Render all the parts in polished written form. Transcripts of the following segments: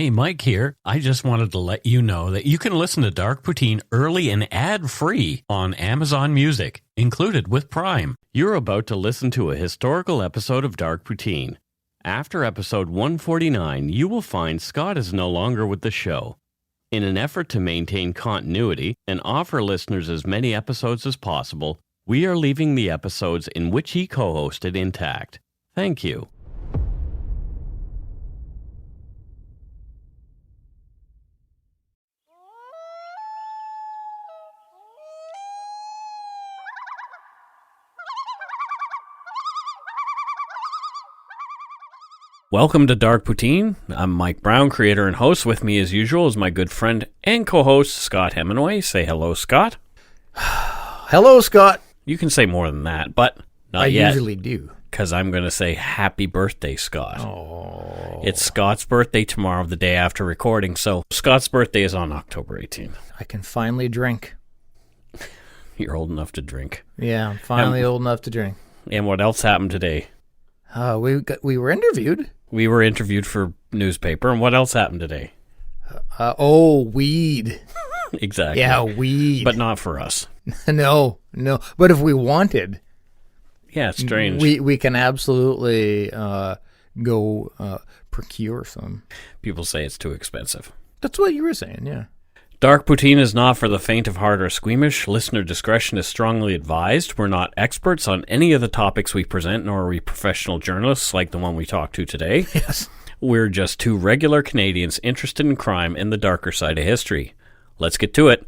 Hey, Mike here. I just wanted to let you know that you can listen to Dark Poutine early and ad-free on Amazon Music, included with Prime. You're about to listen to a historical episode of Dark Poutine. After episode 149, you will find Scott is no longer with the show. In an effort to maintain continuity and offer listeners as many episodes as possible, we are leaving the episodes in which he co-hosted intact. Thank you. Welcome to Dark Poutine. I'm Mike Brown, creator and host. With me as usual is my good friend and co-host Scott Hemingway. Say hello, Scott. Hello, Scott. You can say more than that, but not yet. I usually do. Because I'm going to say happy birthday, Scott. Oh. It's Scott's birthday tomorrow, the day after recording, so Scott's birthday is on October 18th. I can finally drink. You're old enough to drink. Yeah, I'm finally old enough to drink. And what else happened today? We were interviewed. We were interviewed for newspaper, and what else happened today? Weed. Exactly. Yeah, weed. But not for us. No. But if we wanted... Yeah, it's strange. We can absolutely go procure some. People say it's too expensive. That's what you were saying, yeah. Dark Poutine is not for the faint of heart or squeamish. Listener discretion is strongly advised. We're not experts on any of the topics we present, nor are we professional journalists like the one we talked to today. Yes. We're just two regular Canadians interested in crime and the darker side of history. Let's get to it.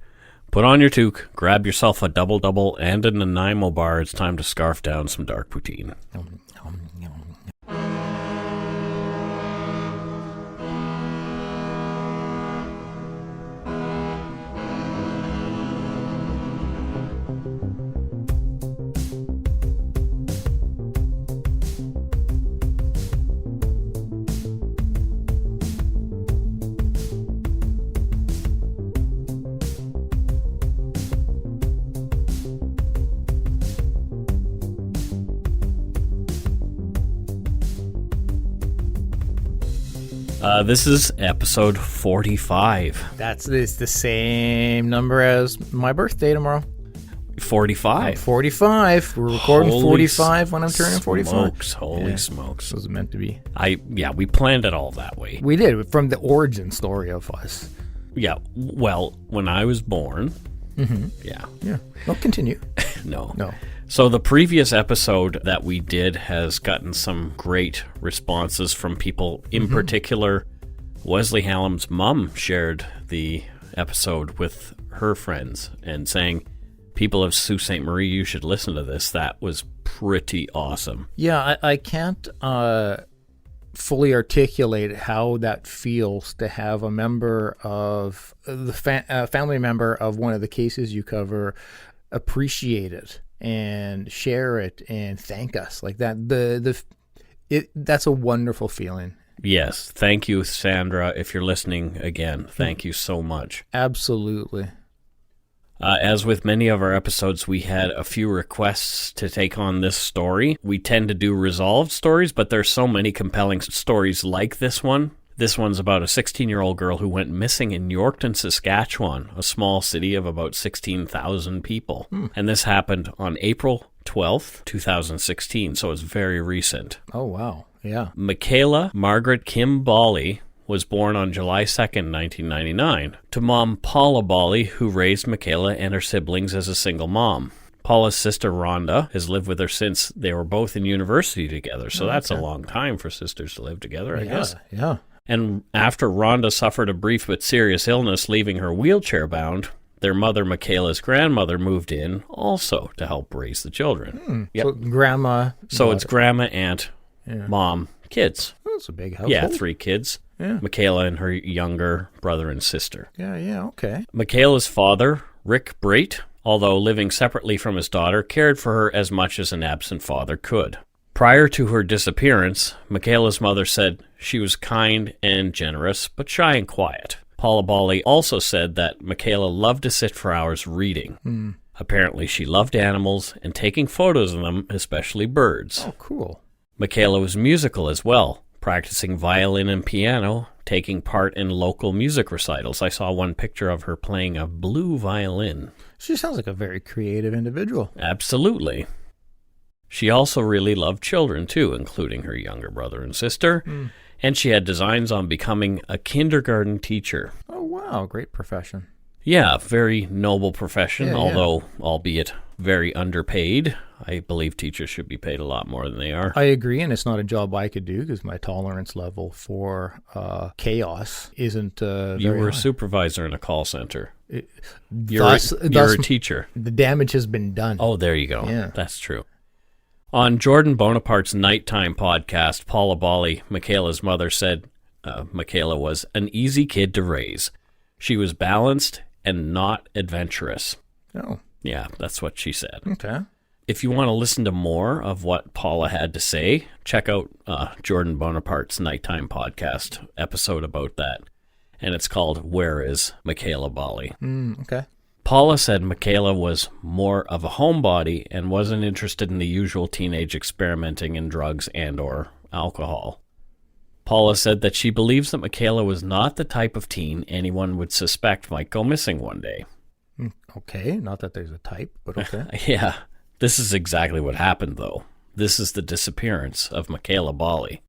Put on your toque, grab yourself a double-double and a Nanaimo bar. It's time to scarf down some Dark Poutine. This is episode 45. It's the same number as my birthday tomorrow. 45? 45. We're recording 45 when I'm turning 45. Holy smokes. This was meant to be. We planned it all that way. We did, from the origin story of us. Yeah, well, when I was born, yeah. Well, continue. No. No. So the previous episode that we did has gotten some great responses from people. In particular, Wesley Hallam's mom shared the episode with her friends and saying, people of Sault Ste. Marie, you should listen to this. That was pretty awesome. Yeah, I can't fully articulate how that feels to have a member of the family member of one of the cases you cover appreciate it and share it and thank us like that. That's a wonderful feeling. Yes. Thank you, Sandra. If you're listening again, thank you so much. Absolutely. As with many of our episodes, we had a few requests to take on this story. We tend to do resolved stories, but there's so many compelling stories like this one. This one's about a 16-year-old girl who went missing in Yorkton, Saskatchewan, a small city of about 16,000 people. And this happened on April 12th, 2016, so it's very recent. Oh, wow. Yeah. Mekayla Margaret Kim Bali was born on July 2nd, 1999, to mom Paula Bali, who raised Mekayla and her siblings as a single mom. Paula's sister Rhonda has lived with her since they were both in university together, so that's a long time for sisters to live together, I guess. Yeah. And after Rhonda suffered a brief but serious illness, leaving her wheelchair-bound, their mother, Mekayla's grandmother, moved in also to help raise the children. Yep. So grandma... So it's grandma, aunt, mom, kids. That's a big household. Yeah, 3 kids. Yeah. Mekayla and her younger brother and sister. Yeah, okay. Mekayla's father, Rick Brait, although living separately from his daughter, cared for her as much as an absent father could. Prior to her disappearance, Mekayla's mother said she was kind and generous, but shy and quiet. Paula Bali also said that Mekayla loved to sit for hours reading. Apparently she loved animals and taking photos of them, especially birds. Oh, cool. Mekayla was musical as well, practicing violin and piano taking part in local music recitals. I saw one picture of her playing a blue violin. She sounds like a very creative individual. Absolutely. She also really loved children, too, including her younger brother and sister. And she had designs on becoming a kindergarten teacher. Oh, wow. Great profession. Yeah, very noble profession, Yeah, although albeit very underpaid. I believe teachers should be paid a lot more than they are. I agree, and it's not a job I could do because my tolerance level for chaos isn't very You were a high. supervisor in a call center. You're Thus, a teacher. The damage has been done. Oh, there you go. Yeah. That's true. On Jordan Bonaparte's Nighttime podcast, Paula Bali, Mekayla's mother, said Mekayla was an easy kid to raise. She was balanced and not adventurous. Oh, Yeah, that's what she said. okay. If you want to listen to more of what Paula had to say, check out Jordan Bonaparte's Nighttime podcast episode about that. And it's called Where is Mekayla Bali? Okay. Paula said Mekayla was more of a homebody and wasn't interested in the usual teenage experimenting in drugs and or alcohol. Paula said that she believes that Mekayla was not the type of teen anyone would suspect might go missing one day. Okay. Not that there's a type, but okay. Yeah, this is exactly what happened, though. This is the disappearance of Mekayla Bali.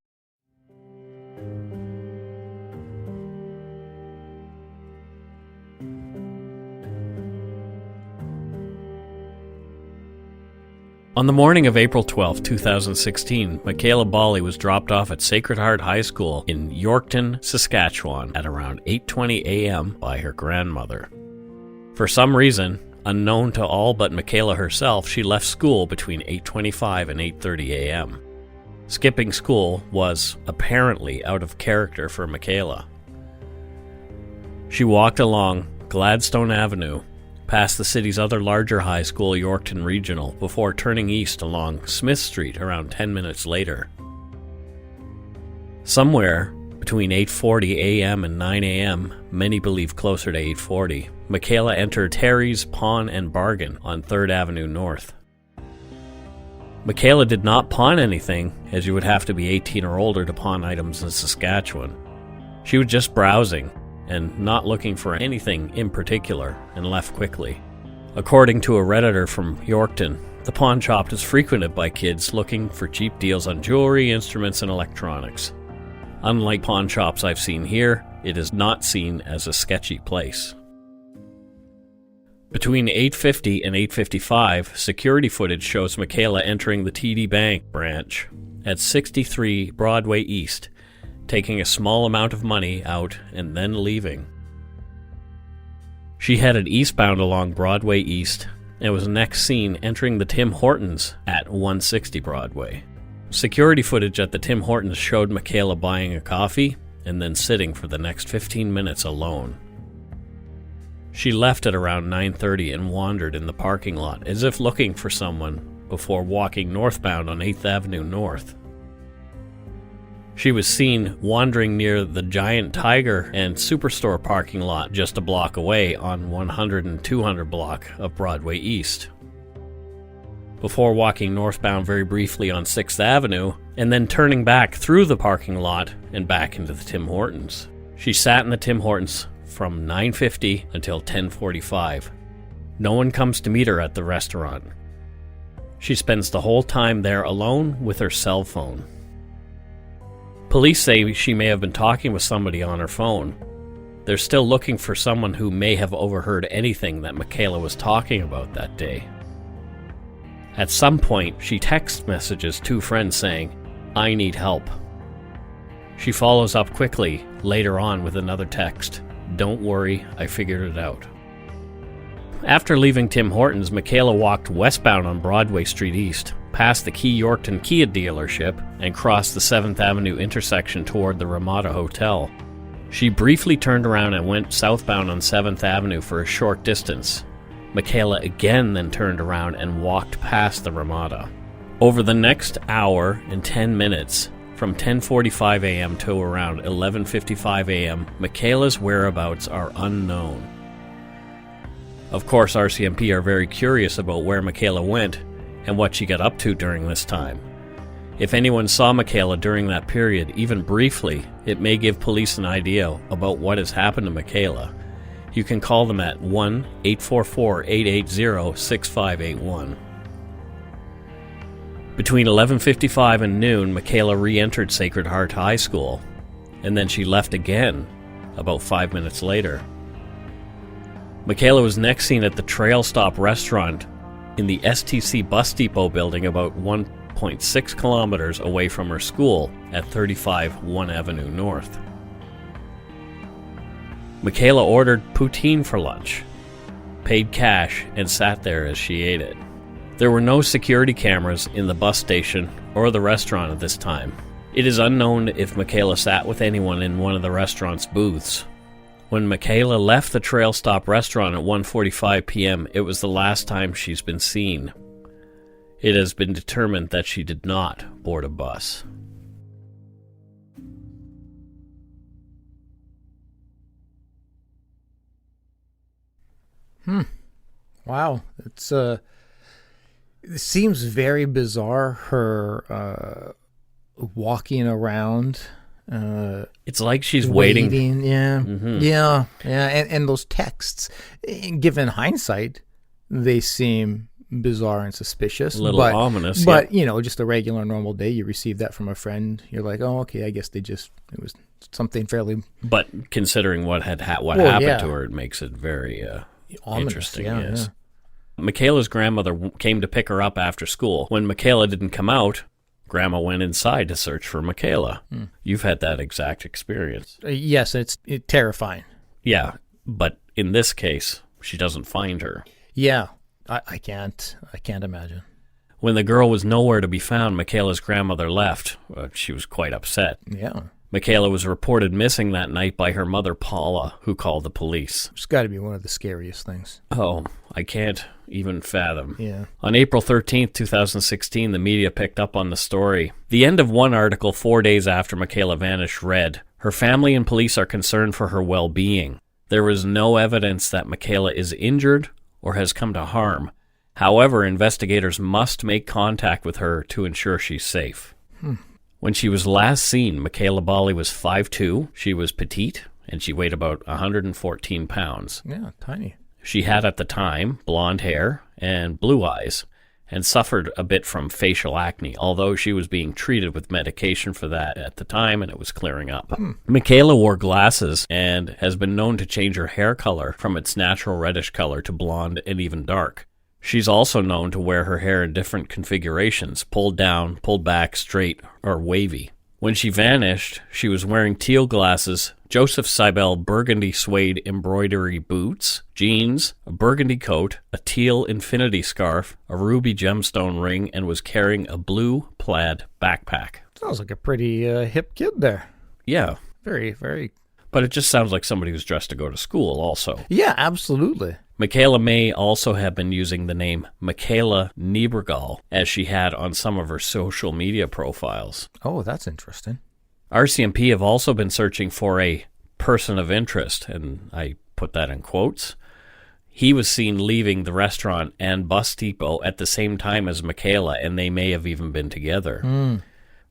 On the morning of April 12, 2016, Mekayla Bali was dropped off at Sacred Heart High School in Yorkton, Saskatchewan at around 8:20 a.m. by her grandmother. For some reason, unknown to all but Mekayla herself, she left school between 8:25 and 8:30 a.m. Skipping school was apparently out of character for Mekayla. She walked along Gladstone Avenue, past the city's other larger high school, Yorkton Regional, before turning east along Smith Street around 10 minutes later. Somewhere between 8:40 a.m. and 9 a.m., many believe closer to 8:40, Mekayla entered Terry's Pawn and Bargain on 3rd Avenue North. Mekayla did not pawn anything, as you would have to be 18 or older to pawn items in Saskatchewan. She was just browsing and not looking for anything in particular, and left quickly. According to a Redditor from Yorkton, the pawn shop is frequented by kids looking for cheap deals on jewelry, instruments, and electronics. Unlike pawn shops I've seen here, it is not seen as a sketchy place. Between 8:50 and 8:55, security footage shows Mekayla entering the TD Bank branch at 63 Broadway East, taking a small amount of money out and then leaving. She headed eastbound along Broadway East and was next seen entering the Tim Hortons at 160 Broadway. Security footage at the Tim Hortons showed Mekayla buying a coffee and then sitting for the next 15 minutes alone. She left at around 9:30 and wandered in the parking lot as if looking for someone before walking northbound on 8th Avenue North. She was seen wandering near the Giant Tiger and Superstore parking lot just a block away on 100 and 200 block of Broadway East, before walking northbound very briefly on 6th Avenue and then turning back through the parking lot and back into the Tim Hortons. She sat in the Tim Hortons from 9:50 until 10:45. No one comes to meet her at the restaurant. She spends the whole time there alone with her cell phone. Police say she may have been talking with somebody on her phone. They're still looking for someone who may have overheard anything that Mekayla was talking about that day. At some point, she text messages two friends saying, "I need help." She follows up quickly later on with another text, "Don't worry, I figured it out." After leaving Tim Hortons, Mekayla walked westbound on Broadway Street East, past the Key Yorkton Kia dealership, and crossed the 7th Avenue intersection toward the Ramada Hotel. She briefly turned around and went southbound on 7th Avenue for a short distance. Mekayla again then turned around and walked past the Ramada. Over the next hour and 10 minutes, from 10:45 a.m. to around 11:55 a.m., Mekayla's whereabouts are unknown. Of course, RCMP are very curious about where Mekayla went and what she got up to during this time. If anyone saw Mekayla during that period, even briefly, it may give police an idea about what has happened to Mekayla. You can call them at 1-844-880-6581. Between 11:55 and noon, Mekayla re-entered Sacred Heart High School, and then she left again about 5 minutes later. Mekayla was next seen at the Trail Stop restaurant in the STC bus depot building about 1.6 kilometers away from her school at 35 1 Avenue North. Mekayla ordered poutine for lunch, paid cash, and sat there as she ate it. There were no security cameras in the bus station or the restaurant at this time. It is unknown if Mekayla sat with anyone in one of the restaurant's booths. When Mekayla left the Trail Stop restaurant at 1:45 p.m., it was the last time she's been seen. It has been determined that she did not board a bus. Wow. It seems very bizarre, her walking around. It's like she's waiting. Yeah. Mm-hmm. Yeah. And those texts, given hindsight, they seem bizarre and suspicious. A little ominous. But, just a regular, normal day, you receive that from a friend. You're like, oh, okay, I guess it was something fairly... But considering what happened to her, it makes it very ominous, interesting. Yeah, yes. yeah. Mekayla's grandmother came to pick her up after school. When Mekayla didn't come out, Grandma went inside to search for Mekayla. You've had that exact experience. Yes, it's terrifying. Yeah, but in this case, she doesn't find her. Yeah, I can't imagine. When the girl was nowhere to be found, Mekayla's grandmother left. She was quite upset. Yeah. Mekayla was reported missing that night by her mother, Paula, who called the police. It's got to be one of the scariest things. Oh, I can't even fathom. Yeah. On April 13th, 2016, the media picked up on the story. The end of one article 4 days after Mekayla vanished read, "Her family and police are concerned for her well-being. There is no evidence that Mekayla is injured or has come to harm. However, investigators must make contact with her to ensure she's safe." When she was last seen, Mekayla Bali was 5'2", she was petite, and she weighed about 114 pounds. Yeah, tiny. She had at the time blonde hair and blue eyes, and suffered a bit from facial acne, although she was being treated with medication for that at the time, and it was clearing up. Mekayla wore glasses and has been known to change her hair color from its natural reddish color to blonde and even dark. She's also known to wear her hair in different configurations, pulled down, pulled back, straight, or wavy. When she vanished, she was wearing teal glasses, Joseph Seibel burgundy suede embroidery boots, jeans, a burgundy coat, a teal infinity scarf, a ruby gemstone ring, and was carrying a blue plaid backpack. Sounds like a pretty hip kid there. Yeah. Very, very... But it just sounds like somebody who's dressed to go to school also. Yeah, absolutely. Mekayla may also have been using the name Mekayla Niebergall, as she had on some of her social media profiles. Oh, that's interesting. RCMP have also been searching for a person of interest, and I put that in quotes. He was seen leaving the restaurant and bus depot at the same time as Mekayla, and they may have even been together.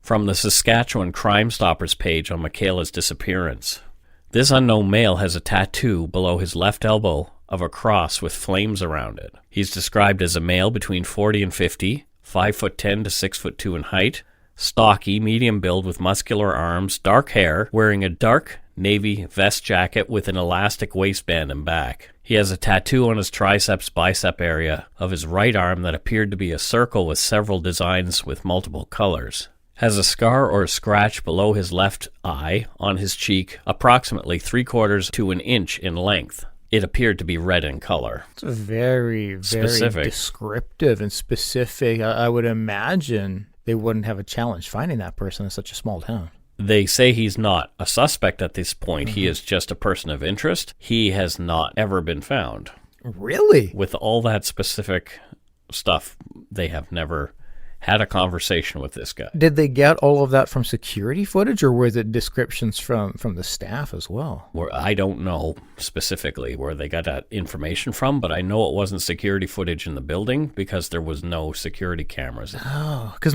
From the Saskatchewan Crime Stoppers page on Mekayla's disappearance. This unknown male has a tattoo below his left elbow of a cross with flames around it. He's described as a male between 40 and 50, 5'10" to 6'2" in height, stocky, medium build with muscular arms, dark hair, wearing a dark navy vest jacket with an elastic waistband and back. He has a tattoo on his triceps bicep area of his right arm that appeared to be a circle with several designs with multiple colors. Has a scar or a scratch below his left eye on his cheek, approximately 3/4 to an inch in length. It appeared to be red in color. It's very, very specific. Descriptive and specific. I would imagine they wouldn't have a challenge finding that person in such a small town. They say he's not a suspect at this point. He is just a person of interest. He has not ever been found. Really? With all that specific stuff, they have never had a conversation with this guy. Did they get all of that from security footage, or was it descriptions from the staff as well? I don't know specifically where they got that information from, but I know it wasn't security footage in the building because there was no security cameras. Oh, because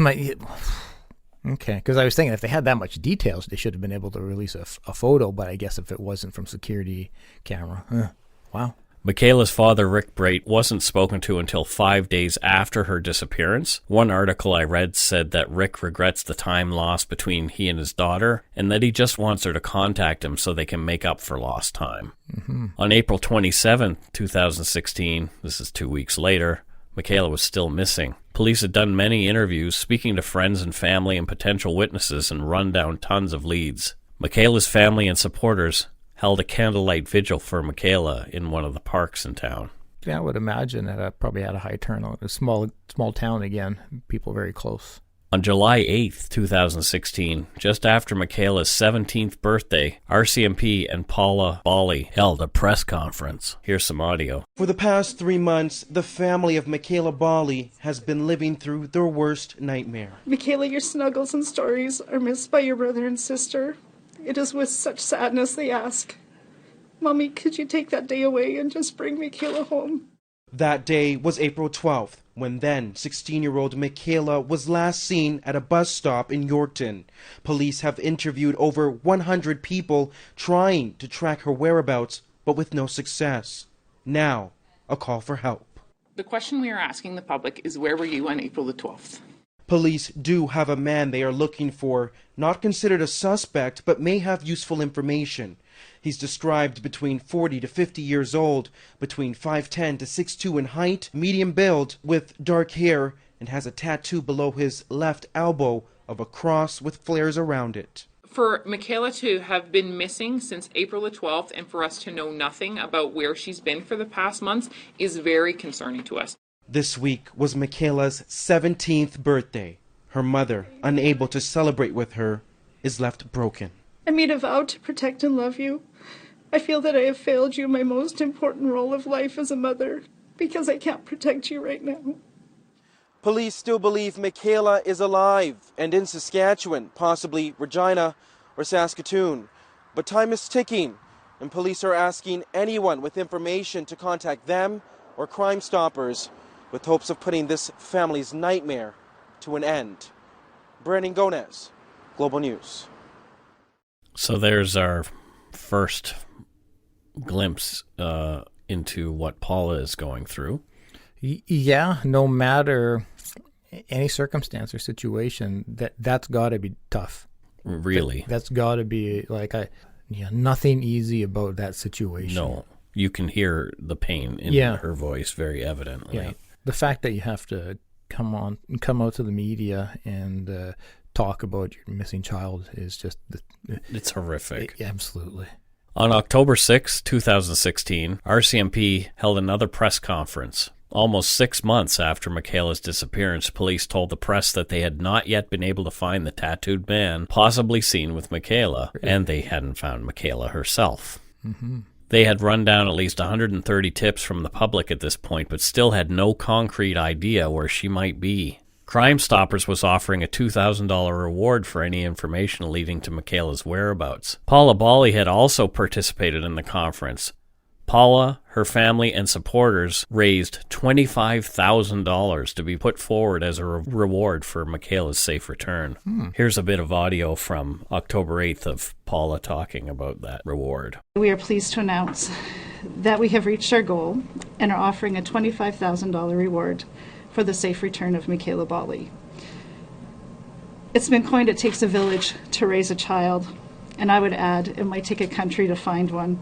Okay, because I was thinking if they had that much details, they should have been able to release a photo, but I guess if it wasn't from security camera. Wow. Mekayla's father, Rick Brait, wasn't spoken to until 5 days after her disappearance. One article I read said that Rick regrets the time lost between he and his daughter, and that he just wants her to contact him so they can make up for lost time. Mm-hmm. On April 27, 2016, this is 2 weeks later, Mekayla was still missing. Police had done many interviews, speaking to friends and family and potential witnesses, and run down tons of leads. Mekayla's family and supporters held a candlelight vigil for Mekayla in one of the parks in town. Yeah, I would imagine that probably had a high turnout. A small town again, people very close. On July 8th, 2016, just after Mekayla's 17th birthday, RCMP and Mekayla Bali held a press conference. Here's some audio. For the past 3 months, the family of Mekayla Bali has been living through their worst nightmare. Mekayla, your snuggles and stories are missed by your brother and sister. It is with such sadness they ask, Mommy, could you take that day away and just bring Mekayla home? That day was April 12th, when then 16-year-old Mekayla was last seen at a bus stop in Yorkton. Police have interviewed over 100 people trying to track her whereabouts, but with no success. Now, a call for help. The question we are asking the public is, where were you on April the 12th? Police do have a man they are looking for, not considered a suspect, but may have useful information. He's described between 40 to 50 years old, between 5'10 to 6'2 in height, medium build, with dark hair, and has a tattoo below his left elbow of a cross with flares around it. For Mekayla to have been missing since April the 12th and for us to know nothing about where she's been for the past months is very concerning to us. This week was Mekayla's 17th birthday. Her mother, unable to celebrate with her, is left broken. I made a vow to protect and love you. I feel that I have failed you in my most important role of life as a mother because I can't protect you right now. Police still believe Mekayla is alive and in Saskatchewan, possibly Regina or Saskatoon. But time is ticking, and police are asking anyone with information to contact them or Crime Stoppers, with hopes of putting this family's nightmare to an end. Brandon Gonez, Global News. So there's our first glimpse into what Paula is going through. Yeah, no matter any circumstance or situation, that's got to be tough. Really? That's got to be nothing easy about that situation. No, you can hear the pain in her voice very evidently. Yeah. The fact that you have to come out to the media and talk about your missing child is just... It's horrific. Absolutely. On October 6, 2016, RCMP held another press conference. Almost 6 months after Mekayla's disappearance, police told the press that they had not yet been able to find the tattooed man possibly seen with Mekayla, and they hadn't found Mekayla herself. Mm-hmm. They had run down at least 130 tips from the public at this point, but still had no concrete idea where she might be. Crime Stoppers was offering a $2,000 reward for any information leading to Mekayla's whereabouts. Mekayla Bali had also participated in the conference. Paula, her family, and supporters raised $25,000 to be put forward as a reward for Mekayla's safe return. Here's a bit of audio from October 8th of Paula talking about that reward. We are pleased to announce that we have reached our goal and are offering a $25,000 reward for the safe return of Mekayla Bali. It's been coined, it takes a village to raise a child, and I would add, it might take a country to find one.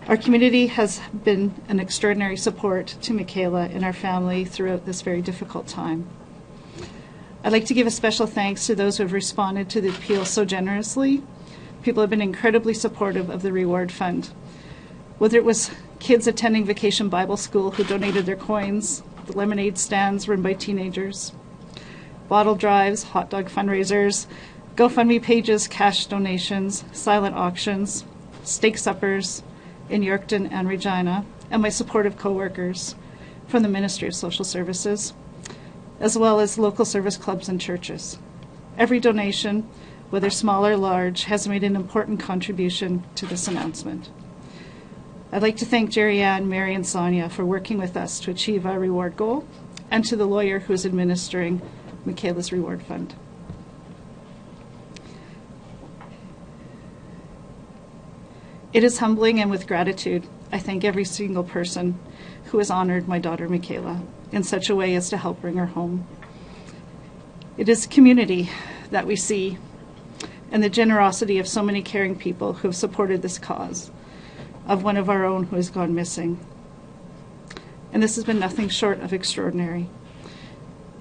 Our community has been an extraordinary support to Mekayla and our family throughout this very difficult time. I'd like to give a special thanks to those who have responded to the appeal so generously. People have been incredibly supportive of the reward fund. Whether it was kids attending Vacation Bible School who donated their coins, the lemonade stands run by teenagers, bottle drives, hot dog fundraisers, GoFundMe pages, cash donations, silent auctions, steak suppers in Yorkton and Regina, and my supportive co-workers from the Ministry of Social Services, as well as local service clubs and churches. Every donation, whether small or large, has made an important contribution to this announcement. I'd like to thank Jerry Ann, Mary, and Sonia for working with us to achieve our reward goal, and to the lawyer who is administering Mekayla's reward fund. It is humbling, and with gratitude, I thank every single person who has honored my daughter Mekayla in such a way as to help bring her home. It is community that we see, and the generosity of so many caring people who have supported this cause of one of our own who has gone missing. And this has been nothing short of extraordinary.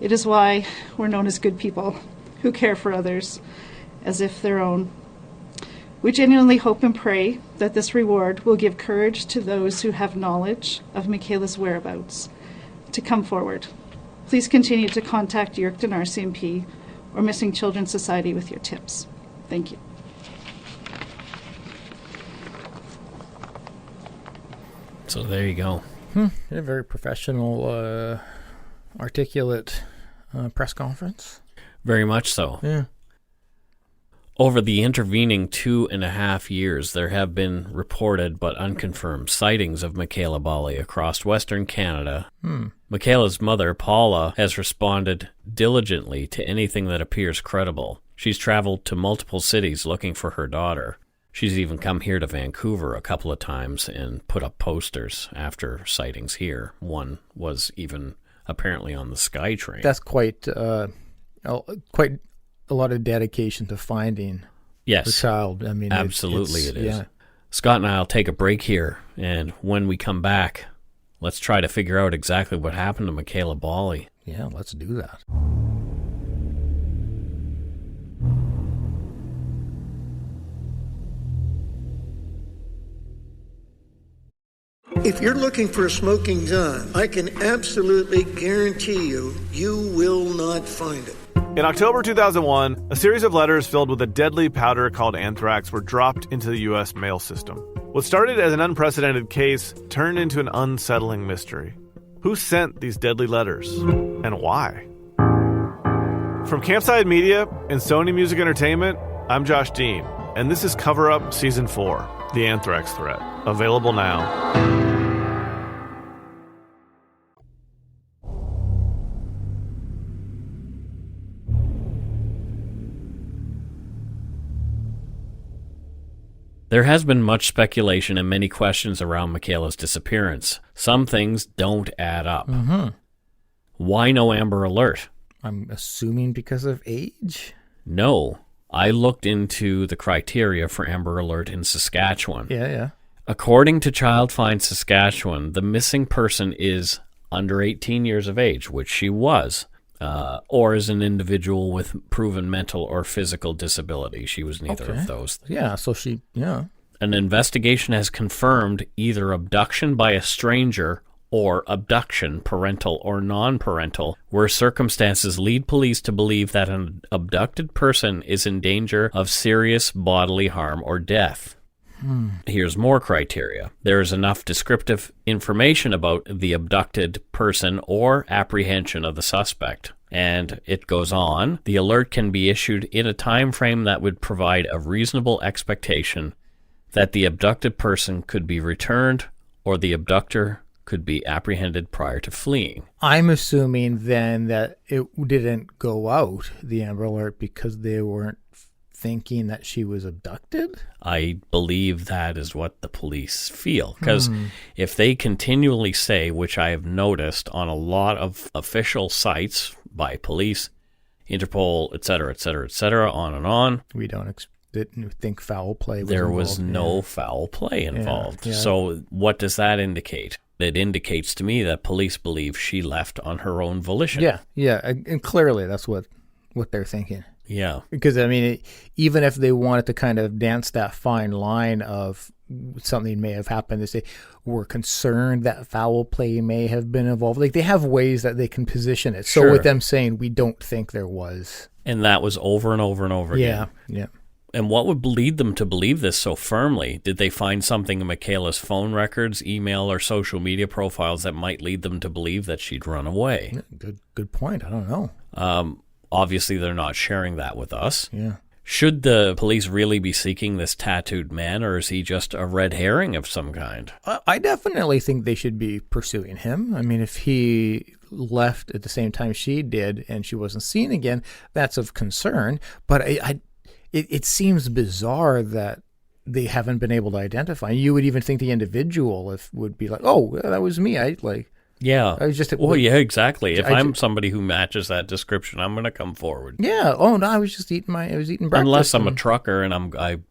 It is why we're known as good people who care for others as if their own. We genuinely hope and pray that this reward will give courage to those who have knowledge of Mekayla's whereabouts to come forward. Please continue to contact Yorkton RCMP or Missing Children Society with your tips. Thank you. So there you go. A very professional, articulate press conference. Very much so. Yeah. Over the intervening 2.5 years, there have been reported but unconfirmed sightings of Mekayla Bali across Western Canada. Mekayla's mother, Paula, has responded diligently to anything that appears credible. She's traveled to multiple cities looking for her daughter. She's even come here to Vancouver a couple of times and put up posters after sightings here. One was even apparently on the SkyTrain. That's quite a lot of dedication to finding the child. I mean, absolutely it is. Yeah. Scott and I will take a break here, and when we come back, let's try to figure out exactly what happened to Mekayla Bali. Yeah, let's do that. If you're looking for a smoking gun, I can absolutely guarantee you, you will not find it. In October 2001, a series of letters filled with a deadly powder called anthrax were dropped into the U.S. mail system. What started as an unprecedented case turned into an unsettling mystery. Who sent these deadly letters, and why? From Campside Media and Sony Music Entertainment, I'm Josh Dean, and this is Cover Up Season 4, The Anthrax Threat, available now. There has been much speculation and many questions around Mekayla's disappearance. Some things don't add up. Why no Amber Alert? I'm assuming because of age? No. I looked into the criteria for Amber Alert in Saskatchewan. Yeah. According to Child Find Saskatchewan, the missing person is under 18 years of age, which she was, or is an individual with proven mental or physical disability. She was neither of those. Yeah, so An investigation has confirmed either abduction by a stranger or abduction, parental or non-parental, where circumstances lead police to believe that an abducted person is in danger of serious bodily harm or death. Here's more criteria. There is enough descriptive information about the abducted person or apprehension of the suspect. And it goes on. The alert can be issued in a time frame that would provide a reasonable expectation that the abducted person could be returned or the abductor could be apprehended prior to fleeing. I'm assuming then that it didn't go out, the Amber Alert, because they weren't thinking that she was abducted? I believe that is what the police feel. Because if they continually say, which I have noticed on a lot of official sites by police, Interpol, et cetera, on and on. We didn't think foul play was there involved. Was no foul play involved. Yeah. So what does that indicate? It indicates to me that police believe she left on her own volition. Yeah, and clearly that's what they're thinking. Yeah. Because, I mean, even if they wanted to kind of dance that fine line of something may have happened, they say, we're concerned that foul play may have been involved. Like, they have ways that they can position it. So with them saying, we don't think there was. And that was over and over and over again. Yeah. And what would lead them to believe this so firmly? Did they find something in Mekayla's phone records, email, or social media profiles that might lead them to believe that she'd run away? Good point. I don't know. Obviously, they're not sharing that with us. Yeah. Should the police really be seeking this tattooed man, or is he just a red herring of some kind? I definitely think they should be pursuing him. I mean, if he left at the same time she did and she wasn't seen again, that's of concern. But it seems bizarre that they haven't been able to identify. You would even think the individual would be like, oh, that was me. Yeah. I was just well, yeah, exactly. If I'm somebody who matches that description, I'm going to come forward. Yeah. Oh no, I was eating breakfast. Unless I'm a trucker and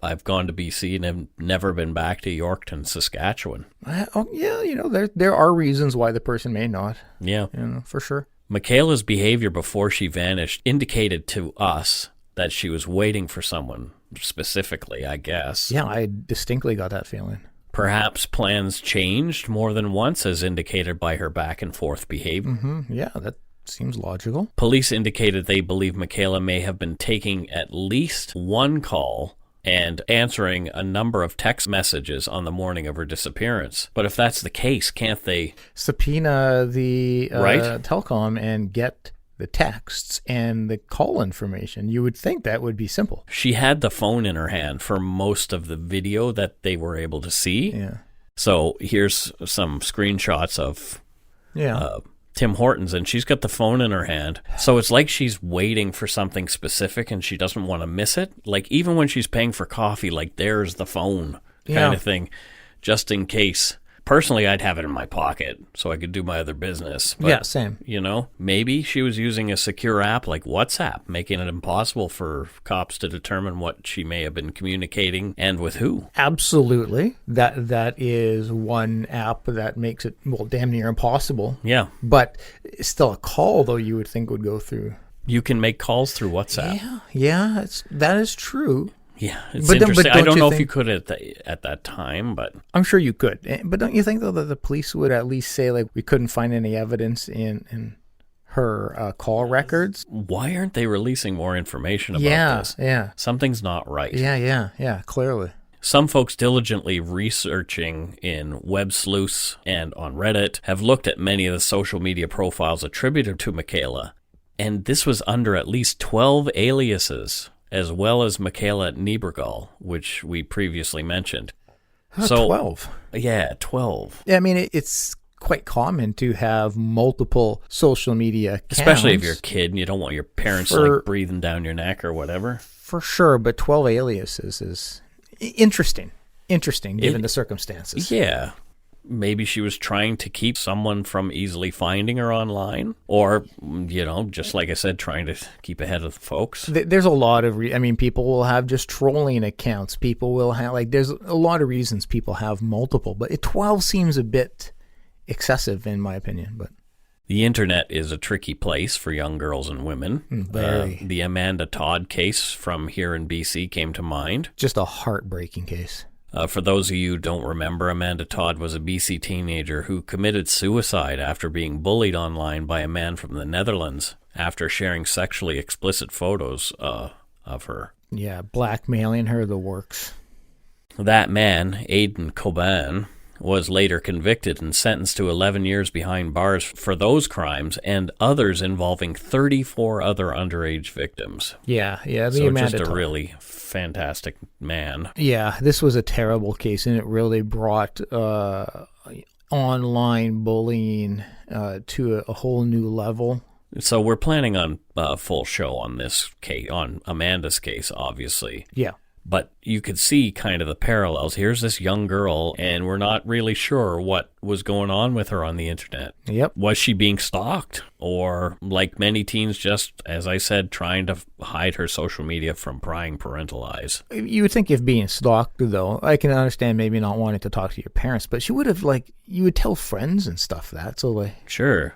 I've gone to BC and have never been back to Yorkton, Saskatchewan. There are reasons why the person may not. Yeah. For sure. Mekayla's behavior before she vanished indicated to us that she was waiting for someone specifically, I guess. Yeah, I distinctly got that feeling. Perhaps plans changed more than once, as indicated by her back and forth behavior. Mm-hmm. Yeah, that seems logical. Police indicated they believe Mekayla may have been taking at least one call and answering a number of text messages on the morning of her disappearance. But if that's the case, can't they subpoena the right? telecom and get the texts and the call information? You would think that would be simple. She had the phone in her hand for most of the video that they were able to see. Yeah. So here's some screenshots of Tim Hortons, and she's got the phone in her hand. So it's like she's waiting for something specific and she doesn't want to miss it. Like even when she's paying for coffee, like there's the phone kind of thing, just in case. Personally, I'd have it in my pocket so I could do my other business. But, yeah, same. Maybe she was using a secure app like WhatsApp, making it impossible for cops to determine what she may have been communicating and with who. Absolutely. That is one app that makes it, damn near impossible. Yeah. But still a call, though, you would think would go through. You can make calls through WhatsApp. Yeah, that is true. Yeah, it's interesting. I don't know if you could at that time, but I'm sure you could. But don't you think, though, that the police would at least say, like, we couldn't find any evidence in her call records? Why aren't they releasing more information about this? Yeah. Something's not right. Yeah, clearly. Some folks diligently researching in web sleuths and on Reddit have looked at many of the social media profiles attributed to Mekayla, and this was under at least 12 aliases, as well as Mekayla Niebergall, which we previously mentioned. So 12. Yeah, 12. Yeah, I mean, it's quite common to have multiple social media accounts. Especially if you're a kid and you don't want your parents breathing down your neck or whatever. For sure, but 12 aliases is interesting given the circumstances. Yeah. Maybe she was trying to keep someone from easily finding her online, or, just like I said, trying to keep ahead of the folks. There's a lot of, people will have just trolling accounts. People will have, there's a lot of reasons people have multiple, but 12 seems a bit excessive in my opinion. But the internet is a tricky place for young girls and women. Very. The Amanda Todd case from here in BC came to mind. Just a heartbreaking case. For those of you who don't remember, Amanda Todd was a BC teenager who committed suicide after being bullied online by a man from the Netherlands after sharing sexually explicit photos of her. Yeah, blackmailing her, the works. That man, Aidan Coban, was later convicted and sentenced to 11 years behind bars for those crimes and others involving 34 other underage victims. Yeah, so just a really fantastic man. Yeah, this was a terrible case, and it really brought online bullying to a whole new level. So we're planning on a full show on this case, on Amanda's case, obviously. Yeah. But you could see kind of the parallels. Here's this young girl, and we're not really sure what was going on with her on the internet. Yep. Was she being stalked? Or, like many teens, just, as I said, trying to hide her social media from prying parental eyes? You would think if being stalked, though, I can understand maybe not wanting to talk to your parents, but she would have, you would tell friends and stuff that, so Sure.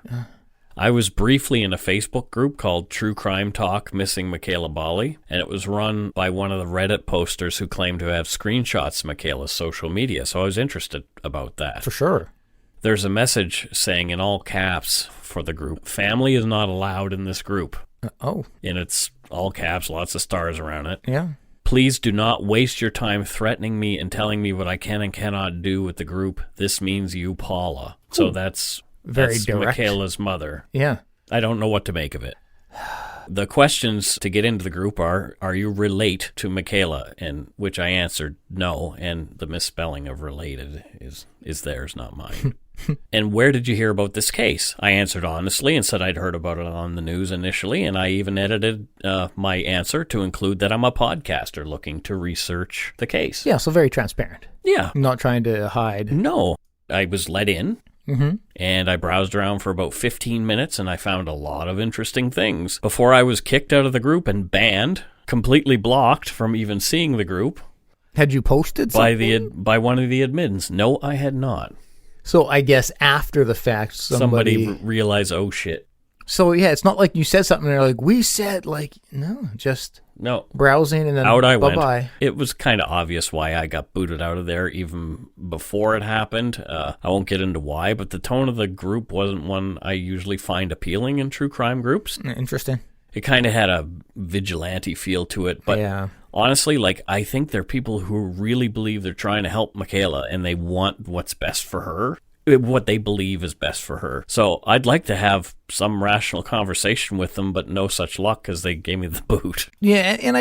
I was briefly in a Facebook group called True Crime Talk Missing Mekayla Bali, and it was run by one of the Reddit posters who claimed to have screenshots of Mekayla's social media, so I was interested about that. For sure. There's a message saying in all caps for the group, "Family is not allowed in this group." And it's all caps, lots of stars around it. Yeah. "Please do not waste your time threatening me and telling me what I can and cannot do with the group. This means you, Paula." Ooh. So that's direct. Mekayla's mother. Yeah. I don't know what to make of it. The questions to get into the group are you relate to Mekayla? And which I answered no, and the misspelling of related is theirs, not mine. And where did you hear about this case? I answered honestly and said I'd heard about it on the news initially, and I even edited my answer to include that I'm a podcaster looking to research the case. Yeah, so very transparent. Yeah. Not trying to hide. No. I was let in, and I browsed around for about 15 minutes, and I found a lot of interesting things. Before I was kicked out of the group and banned, completely blocked from even seeing the group. Had you posted something? By one of the admins. No, I had not. So I guess after the fact, somebody realized, oh shit. So yeah, it's not like you said something and they're like, we said, like, no, just browsing and then out I bye-bye. went. It was kind of obvious why I got booted out of there even before it happened. I won't get into why, but the tone of the group wasn't one I usually find appealing in true crime groups. Interesting. It kind of had a vigilante feel to it, but honestly, like, I think they're people who really believe they're trying to help Mekayla and they want what's best for her, what they believe is best for her. So I'd like to have some rational conversation with them, but no such luck because they gave me the boot. Yeah, and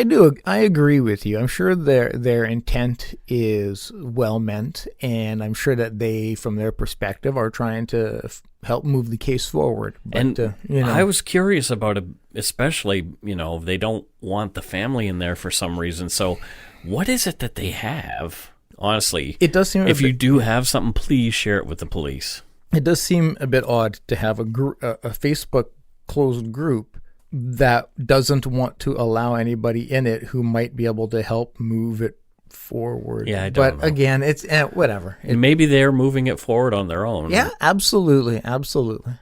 I agree with you. I'm sure their intent is well meant, and I'm sure that they, from their perspective, are trying to help move the case forward. But, and I was curious about it, especially, they don't want the family in there for some reason. So what is it that they have? Honestly, it does seem if you do have something, please share it with the police. It does seem a bit odd to have a Facebook closed group that doesn't want to allow anybody in it who might be able to help move it forward. Yeah, I don't know. Again, it's whatever. Maybe they're moving it forward on their own. Yeah, absolutely.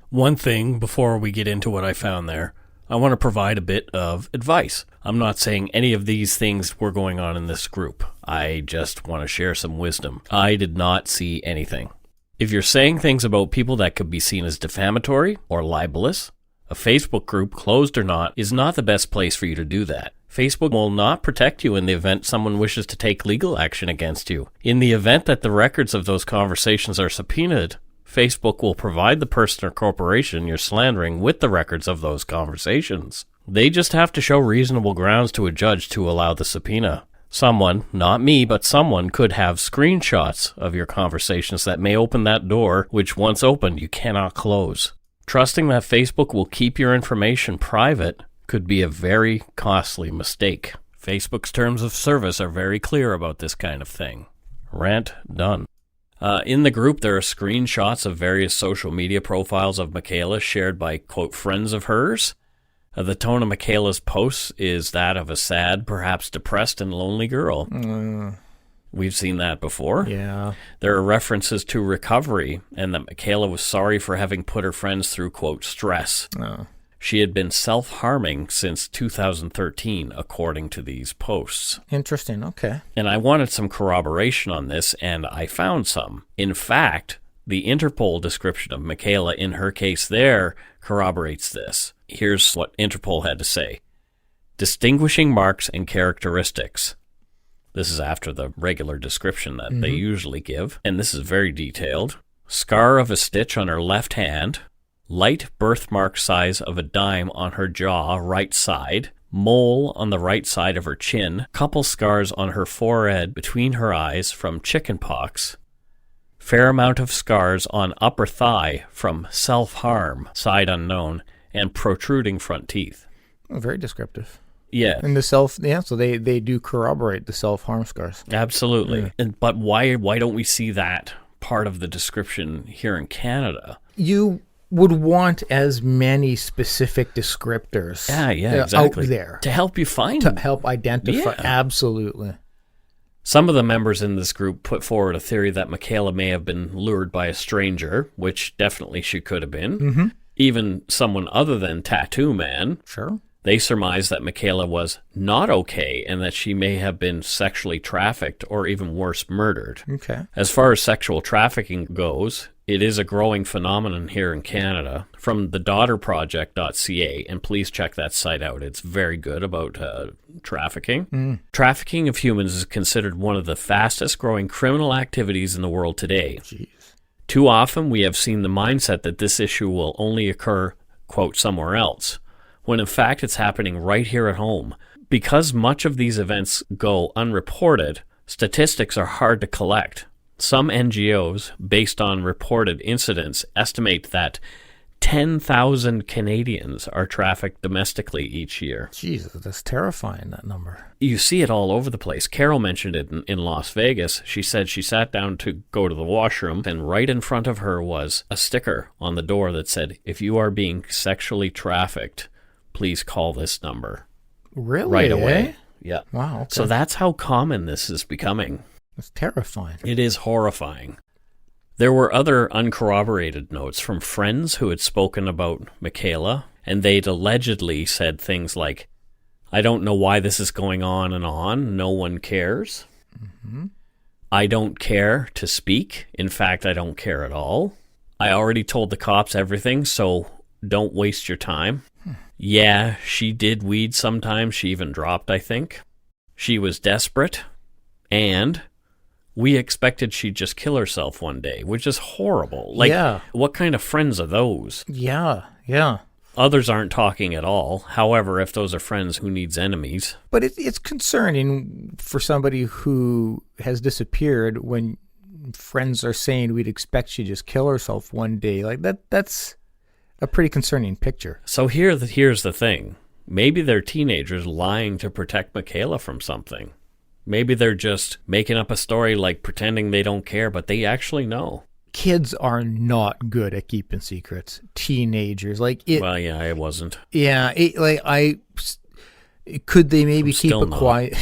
One thing before we get into what I found there, I want to provide a bit of advice. I'm not saying any of these things were going on in this group. I just want to share some wisdom. I did not see anything. If you're saying things about people that could be seen as defamatory or libelous, a Facebook group, closed or not, is not the best place for you to do that. Facebook will not protect you in the event someone wishes to take legal action against you. In the event that the records of those conversations are subpoenaed, Facebook will provide the person or corporation you're slandering with the records of those conversations. They just have to show reasonable grounds to a judge to allow the subpoena. Someone, not me, but someone could have screenshots of your conversations that may open that door, which once opened, you cannot close. Trusting that Facebook will keep your information private could be a very costly mistake. Facebook's terms of service are very clear about this kind of thing. Rant done. In the group, there are screenshots of various social media profiles of Mekayla shared by, quote, friends of hers. The tone of Mekayla's posts is that of a sad, perhaps depressed and lonely girl. We've seen that before. Yeah. There are references to recovery and that Mekayla was sorry for having put her friends through, quote, stress. She had been self-harming since 2013, according to these posts. Interesting, okay. And I wanted some corroboration on this, and I found some. In fact, the Interpol description of Mekayla in her case there corroborates this. Here's what Interpol had to say. Distinguishing marks and characteristics. This is after the regular description that they usually give, and this is very detailed. Scar of a stitch on her left hand, light birthmark size of a dime on her jaw, right side, mole on the right side of her chin, couple scars on her forehead between her eyes from chickenpox, fair amount of scars on upper thigh from self-harm, side unknown, and protruding front teeth. Very descriptive. Yeah. And so they do corroborate the self-harm scars. Absolutely. Yeah. But why don't we see that part of the description here in Canada? You would want as many specific descriptors exactly. out there. To help you find To help identify. Yeah. Absolutely. Some of the members in this group put forward a theory that Mekayla may have been lured by a stranger, which definitely she could have been. Even someone other than Tattoo Man. Sure. They surmised that Mekayla was not okay and that she may have been sexually trafficked or even worse, murdered. Okay. As far as sexual trafficking goes, it is a growing phenomenon here in Canada. From thedaughterproject.ca, and please check that site out. It's very good about trafficking. Trafficking of humans is considered one of the fastest growing criminal activities in the world today. Jeez. Too often we have seen the mindset that this issue will only occur, quote, somewhere else, when in fact it's happening right here at home. Because much of these events go unreported, statistics are hard to collect. Some NGOs, based on reported incidents, estimate that 10,000 Canadians are trafficked domestically each year. Jesus, that's terrifying, that number. You see it all over the place. Carol mentioned it in Las Vegas. She said she sat down to go to the washroom, and right in front of her was a sticker on the door that said, "If you are being sexually trafficked, please call this number." Really? Right away. Eh? Yeah. Wow. Okay. So that's how common this is becoming. That's terrifying. It is horrifying. There were other uncorroborated notes from friends who had spoken about Mekayla, and they'd allegedly said things like, "I don't know why this is going on and on. No one cares. Mm-hmm. I don't care to speak. In fact, I don't care at all. I already told the cops everything, so don't waste your time." Yeah, she did weed sometimes. She even dropped, I think. She was desperate, and we expected she'd just kill herself one day, which is horrible. Like, yeah. What kind of friends are those? Yeah, yeah. Others aren't talking at all. However, if those are friends, who needs enemies? But it's concerning for somebody who has disappeared when friends are saying we'd expect she'd just kill herself one day. Like, that's a pretty concerning picture. So here's the thing. Maybe they're teenagers lying to protect Mekayla from something. Maybe they're just making up a story, like pretending they don't care, but they actually know. Kids are not good at keeping secrets. Teenagers, like it. Well, yeah, I wasn't. Yeah, could they maybe keep it quiet?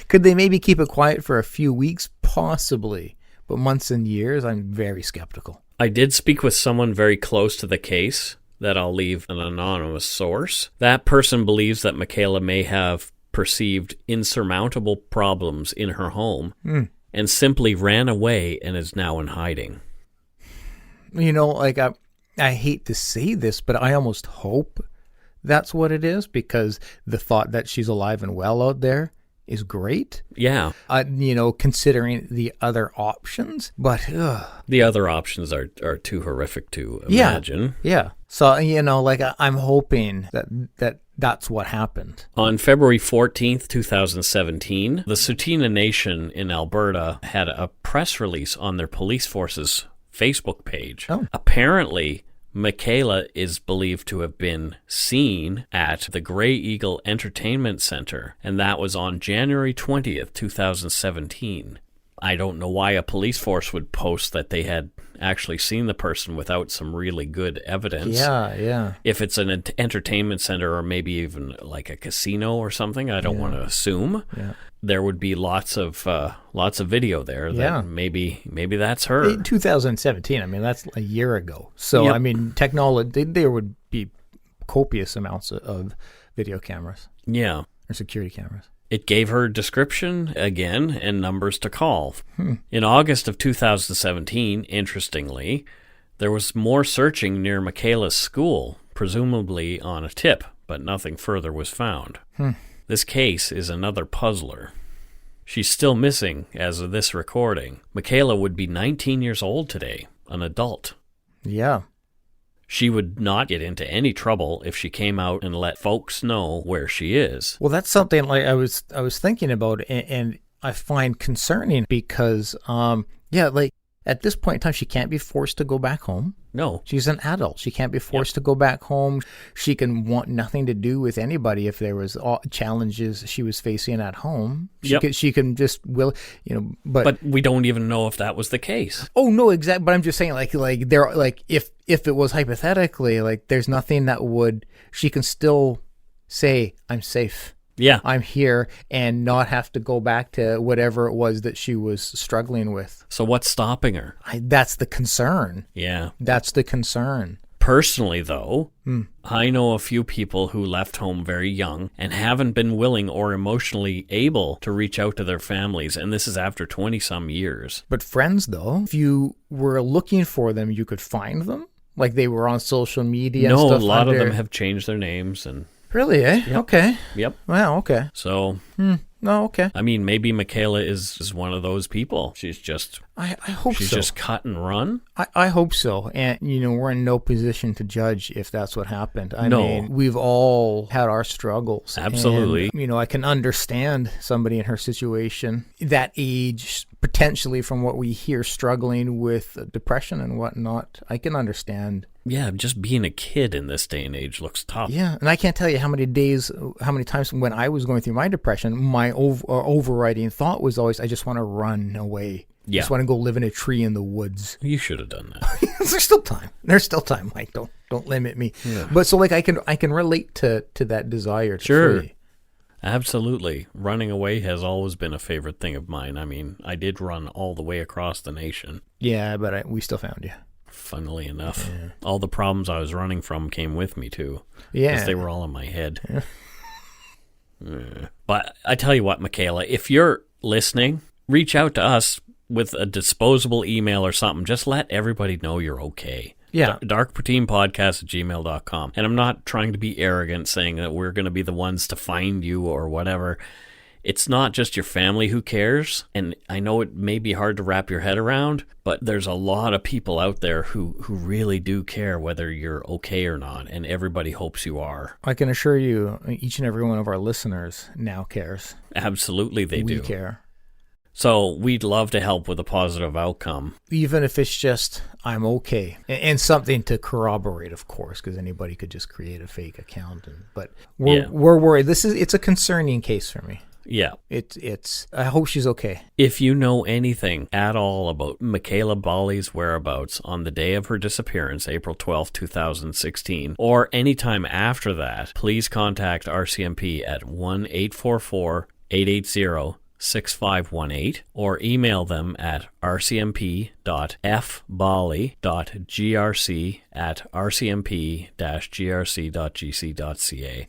Could they maybe keep it quiet for a few weeks? Possibly, but months and years, I'm very skeptical. I did speak with someone very close to the case that I'll leave an anonymous source. That person believes that Mekayla may have perceived insurmountable problems in her home and simply ran away and is now in hiding. You know, like I hate to say this, but I almost hope that's what it is, because the thought that she's alive and well out there is great. Yeah. Considering the other options, but the other options are too horrific to imagine. Yeah. So, I'm hoping that's what happened. On February 14th, 2017, the Tsuut'ina Nation in Alberta had a press release on their police force's Facebook page. Oh. Apparently, Mekayla is believed to have been seen at the Grey Eagle Entertainment Center, and that was on January 20th, 2017. I don't know why a police force would post that they had actually seen the person without some really good evidence. Yeah. If it's an entertainment center or maybe even like a casino or something, I don't want to assume. Yeah. There would be lots of video there. That maybe that's her. In 2017, I mean, that's a year ago. So, Yep. I mean, technology, there would be copious amounts of video cameras. Yeah. Or security cameras. It gave her description, again, and numbers to call. In August of 2017, interestingly, there was more searching near Mekayla's school, presumably on a tip, but nothing further was found. This case is another puzzler. She's still missing as of this recording. Mekayla would be 19 years old today, an adult. Yeah. She would not get into any trouble if she came out and let folks know where she is. Well, that's something like I was thinking about, and I find concerning because, like at this point in time, she can't be forced to go back home. No. She's an adult. She can't be forced to go back home. She can want nothing to do with anybody if there was challenges she was facing at home. She can just but we don't even know if that was the case. Oh no, exactly. But I'm just saying, if it was hypothetically, like, there's nothing that she can still say, I'm safe. Yeah. I'm here, and not have to go back to whatever it was that she was struggling with. So what's stopping her? That's the concern. Yeah. That's the concern. Personally, though, I know a few people who left home very young and haven't been willing or emotionally able to reach out to their families, and this is after 20-some years. But friends, though, if you were looking for them, you could find them? Like they were on social media and stuff? No, a lot of them have changed their names and... Really, eh? Yep. Okay. Yep. Wow, okay. So... No, okay. I mean, maybe Mekayla is one of those people. She's just... I hope she's so. just cut and run? I hope so. And, we're in no position to judge if that's what happened. I mean, we've all had our struggles. Absolutely. And, I can understand somebody in her situation, that age, potentially from what we hear, struggling with depression and whatnot. I can understand. Yeah, just being a kid in this day and age looks tough. Yeah, and I can't tell you how many times when I was going through my depression, my overriding thought was always, I just want to run away. Yeah. Just want to go live in a tree in the woods. You should have done that. There's still time. There's still time, Mike. Don't limit me. Yeah. But so like I can relate to that desire to Sure. flee. Absolutely. Running away has always been a favorite thing of mine. I mean, I did run all the way across the nation. Yeah, but we still found you. Funnily enough. Yeah. All the problems I was running from came with me, too. Yeah. Because they were all in my head. Yeah. But I tell you what, Mekayla, if you're listening, reach out to us with a disposable email or something. Just let everybody know you're okay. Yeah. darkpoteenpodcast@gmail.com. And I'm not trying to be arrogant saying that we're going to be the ones to find you or whatever. It's not just your family who cares. And I know it may be hard to wrap your head around, but there's a lot of people out there who really do care whether you're okay or not. And everybody hopes you are. I can assure you, each and every one of our listeners now cares. Absolutely they do. We care. So we'd love to help with a positive outcome. Even if it's just, I'm okay. And something to corroborate, of course, because anybody could just create a fake account. But we're worried. It's a concerning case for me. Yeah. I hope she's okay. If you know anything at all about Mekayla Bali's whereabouts on the day of her disappearance, April 12, 2016, or any time after that, please contact RCMP at 1-844-880-6518 or email them at rcmp.fbali.grc@rcmp-grc.gc.ca.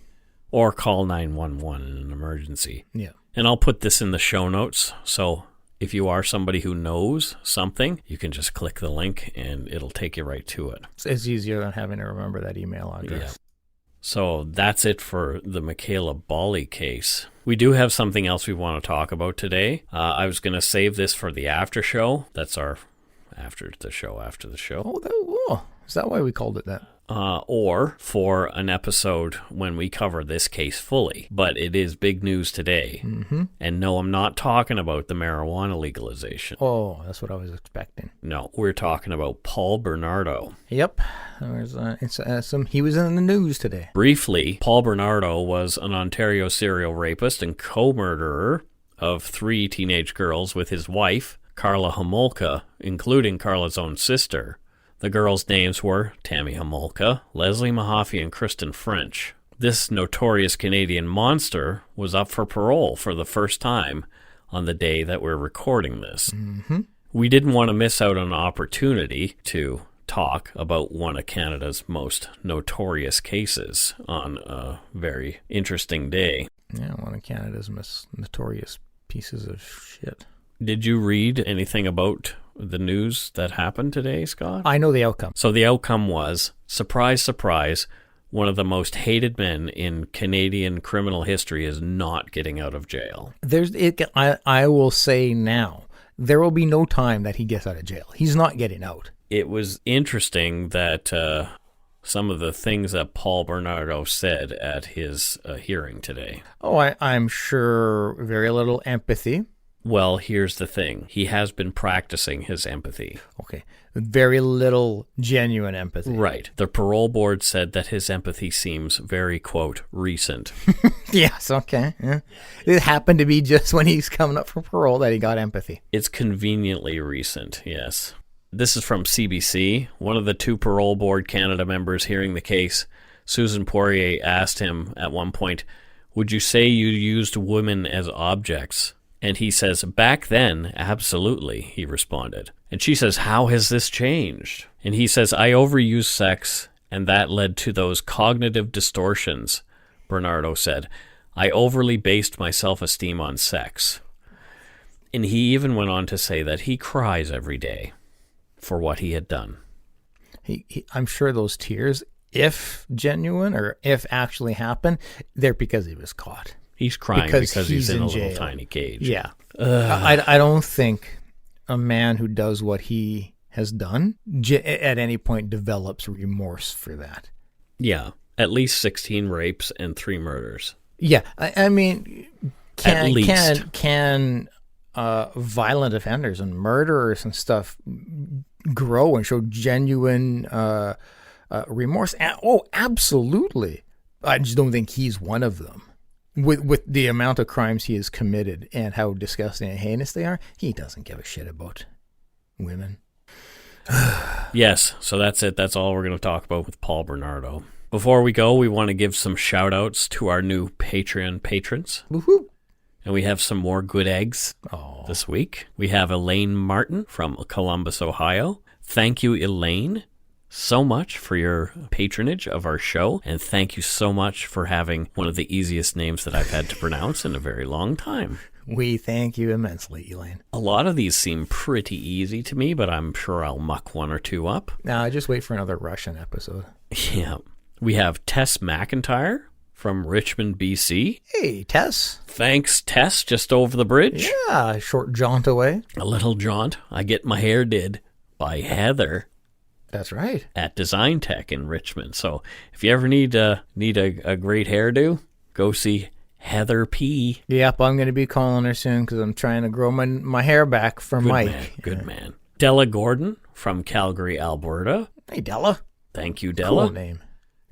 Or call 911 in an emergency. Yeah. And I'll put this in the show notes, so if you are somebody who knows something, you can just click the link and it'll take you right to it. It's easier than having to remember that email address. Yeah. So that's it for the Mekayla Bali case. We do have something else we want to talk about today. I was going to save this for the after show. That's our after the show. Oh, is that why we called it that? Or for an episode when we cover this case fully. But it is big news today. Mm-hmm. And no, I'm not talking about the marijuana legalization. Oh, that's what I was expecting. No, we're talking about Paul Bernardo. Yep. He was in the news today. Briefly, Paul Bernardo was an Ontario serial rapist and co-murderer of 3 teenage girls with his wife, Karla Homolka, including Karla's own sister. The girls' names were Tammy Homolka, Leslie Mahaffey, and Kristen French. This notorious Canadian monster was up for parole for the first time on the day that we're recording this. Mm-hmm. We didn't want to miss out on an opportunity to talk about one of Canada's most notorious cases on a very interesting day. Yeah, one of Canada's most notorious pieces of shit. Did you read anything about the news that happened today, Scott? I know the outcome. So the outcome was, surprise, surprise, one of the most hated men in Canadian criminal history is not getting out of jail. I will say now, there will be no time that he gets out of jail. He's not getting out. It was interesting that some of the things that Paul Bernardo said at his hearing today. Oh, I'm sure very little empathy. Well, here's the thing. He has been practicing his empathy. Okay. Very little genuine empathy. Right. The parole board said that his empathy seems very, quote, recent. Yes, okay. Yeah. It happened to be just when he's coming up for parole that he got empathy. It's conveniently recent, yes. This is from CBC. One of the 2 Parole Board Canada members hearing the case, Susan Poirier, asked him at one point, "Would you say you used women as objects?" And he says, "Back then, absolutely," he responded. And she says, "How has this changed?" And he says, "I overused sex, and that led to those cognitive distortions," Bernardo said. "I overly based my self-esteem on sex." And he even went on to say that he cries every day for what he had done. I'm sure those tears, if genuine or if actually happened, they're because he was caught. He's crying because he's in a little tiny cage. Yeah. I don't think a man who does what he has done at any point develops remorse for that. Yeah. At least 16 rapes and 3 murders. Yeah. I mean, can violent offenders and murderers and stuff grow and show genuine remorse. Oh, absolutely. I just don't think he's one of them. With the amount of crimes he has committed and how disgusting and heinous they are, he doesn't give a shit about women. Yes, so that's it. That's all we're going to talk about with Paul Bernardo. Before we go, we want to give some shout-outs to our new Patreon patrons. Woohoo! And we have some more good eggs this week. We have Elaine Martin from Columbus, Ohio. Thank you, Elaine, so much for your patronage of our show. And thank you so much for having one of the easiest names that I've had to pronounce in a very long time. We thank you immensely, Elaine. A lot of these seem pretty easy to me, but I'm sure I'll muck one or two up. Now, just wait for another Russian episode. Yeah. We have Tess McIntyre from Richmond, BC. Hey, Tess. Thanks, Tess, just over the bridge. Yeah, a short jaunt away. A little jaunt. I get my hair did by Heather. That's right. At Design Tech in Richmond. So if you ever need a great hairdo, go see Heather P. Yep, I'm going to be calling her soon because I'm trying to grow my hair back for Mike. Good man. Della Gordon from Calgary, Alberta. Hey, Della. Thank you, Della. Cool name.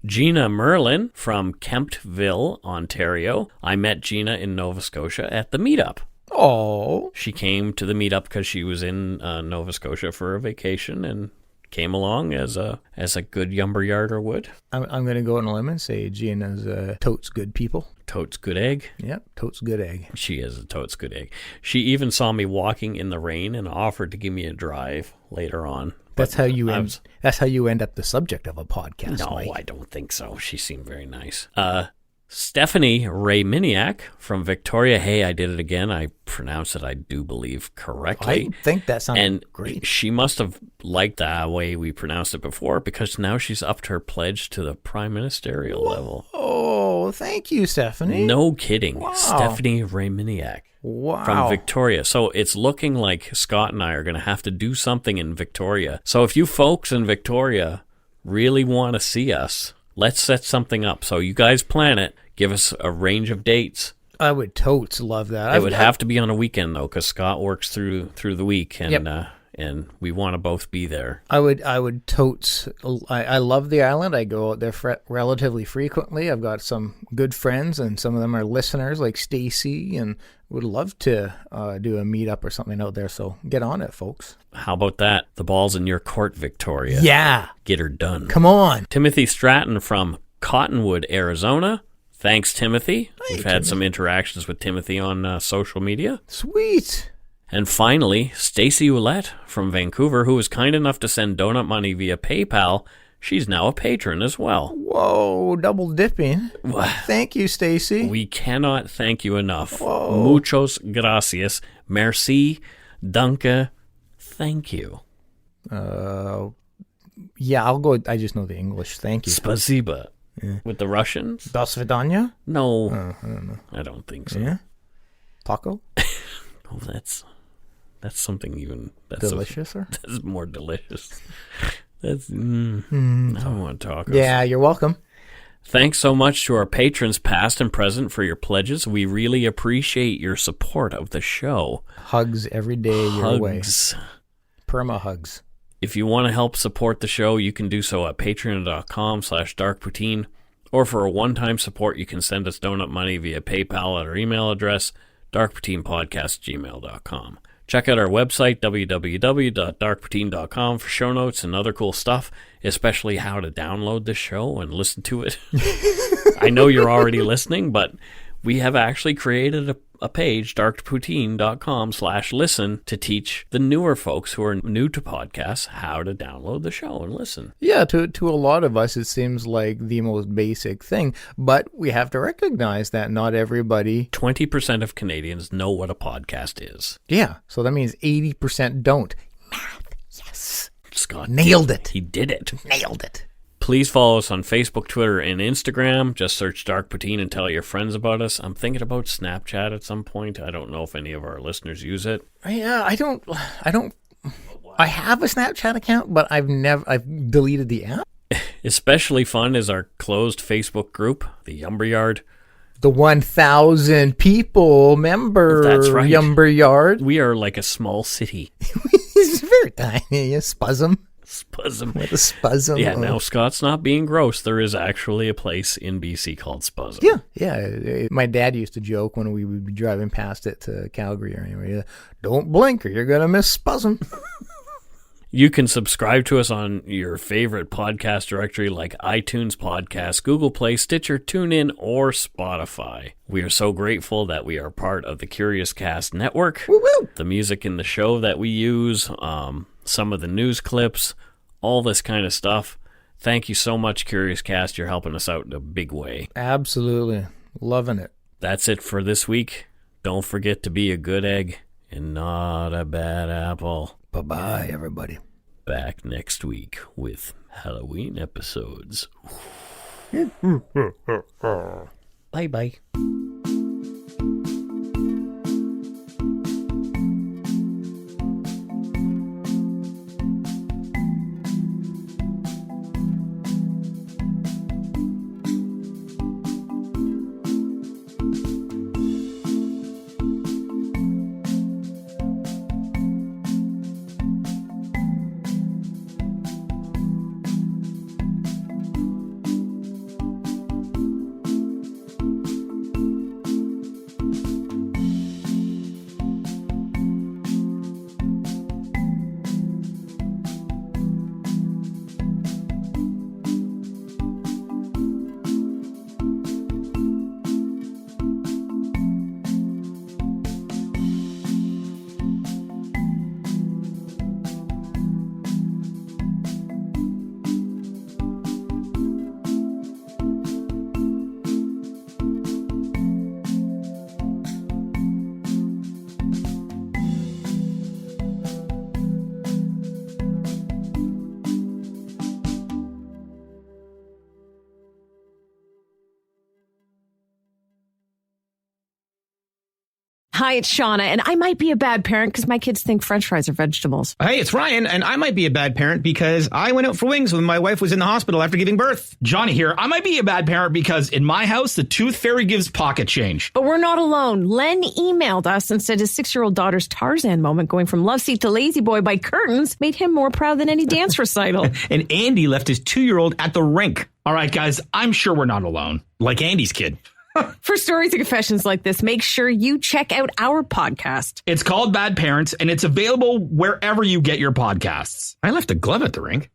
Gina Merlin from Kemptville, Ontario. I met Gina in Nova Scotia at the meetup. Oh. She came to the meetup because she was in Nova Scotia for a vacation and came along as a good lumberyarder would. I'm going to go on a limb and say Gina's totes good people. Totes good egg? Yep, totes good egg. She is a totes good egg. She even saw me walking in the rain and offered to give me a drive later on. That's how you end. That's how you end up the subject of a podcast. No, Mike. I don't think so. She seemed very nice. Stephanie Ray Miniak from Victoria. Hey, I did it again. I pronounced it, I do believe, correctly. I think that sounds great. And she must have liked the way we pronounced it before because now she's upped her pledge to the prime ministerial level. Oh, thank you, Stephanie. No kidding. Wow. Stephanie Ray Miniak. Wow. From Victoria. So it's looking like Scott and I are going to have to do something in Victoria. So if you folks in Victoria really want to see us, let's set something up. So you guys plan it. Give us a range of dates. I would totes love that. It would have to be on a weekend, though, because Scott works through the week, and Yep. And we want to both be there. I would totes. I love the island. I go out there relatively frequently. I've got some good friends, and some of them are listeners, like Stacy, and would love to do a meetup or something out there. So get on it, folks. How about that? The ball's in your court, Victoria. Yeah. Get her done. Come on. Timothy Stratton from Cottonwood, Arizona. Thanks, Timothy. We've had some interactions with Timothy on social media. Sweet. And finally, Stacy Ouellette from Vancouver, who was kind enough to send donut money via PayPal. She's now a patron as well. Whoa, double dipping. Thank you, Stacy. We cannot thank you enough. Whoa. Muchos gracias. Merci. Danke. Thank you. Yeah, I'll go. I just know the English. Thank you. Spasiba. Yeah. With the Russians? Do svidaniya? No. I don't know. I don't think so. Yeah? Taco? Oh, that's something even... That's delicious? Or? That's more delicious. That's... I don't want tacos. Yeah, you're welcome. Thanks so much to our patrons, past and present, for your pledges. We really appreciate your support of the show. Hugs every day your way. Hugs. Perma hugs. If you want to help support the show, you can do so at patreon.com/darkpoutine. Or for a one-time support, you can send us donut money via PayPal at our email address, darkpoutinepodcast@gmail.com. Check out our website, www.darkpoutine.com, for show notes and other cool stuff, especially how to download the show and listen to it. I know you're already listening, but we have actually created a page, darkpoutine.com/listen, to teach the newer folks who are new to podcasts how to download the show and listen. Yeah, to a lot of us, it seems like the most basic thing, but we have to recognize that not everybody... 20% of Canadians know what a podcast is. Yeah, so that means 80% don't. Math, yes. Scott nailed it. He did it. Nailed it. Please follow us on Facebook, Twitter, and Instagram. Just search Dark Poutine and tell your friends about us. I'm thinking about Snapchat at some point. I don't know if any of our listeners use it. Yeah, I don't. I have a Snapchat account, but I've deleted the app. Especially fun is our closed Facebook group, the Lumberyard. The 1,000 people member That's right. Yumber Yard. We are like a small city. It's very tiny. A spasm. Spasm. With a spasm. Yeah, now Scott's not being gross. There is actually a place in BC called Spasm. Yeah. My dad used to joke when we would be driving past it to Calgary or anywhere. Don't blink or you're going to miss spasm. You can subscribe to us on your favorite podcast directory like iTunes Podcast, Google Play, Stitcher, TuneIn, or Spotify. We are so grateful that we are part of the Curious Cast Network. Woo-woo. The music in the show that we use, some of the news clips, all this kind of stuff. Thank you so much, Curious Cast. You're helping us out in a big way. Absolutely. Loving it. That's it for this week. Don't forget to be a good egg and not a bad apple. Bye-bye, everybody. Back next week with Halloween episodes. Bye-bye. Hi, it's Shauna, and I might be a bad parent because my kids think French fries are vegetables. Hey, it's Ryan, and I might be a bad parent because I went out for wings when my wife was in the hospital after giving birth. Johnny here. I might be a bad parent because in my house, the tooth fairy gives pocket change. But we're not alone. Len emailed us and said his 6-year-old daughter's Tarzan moment going from love seat to lazy boy by curtains made him more proud than any dance recital. And Andy left his 2-year-old at the rink. All right, guys, I'm sure we're not alone. Like Andy's kid. For stories and confessions like this, make sure you check out our podcast. It's called Bad Parents, and it's available wherever you get your podcasts. I left a glove at the rink.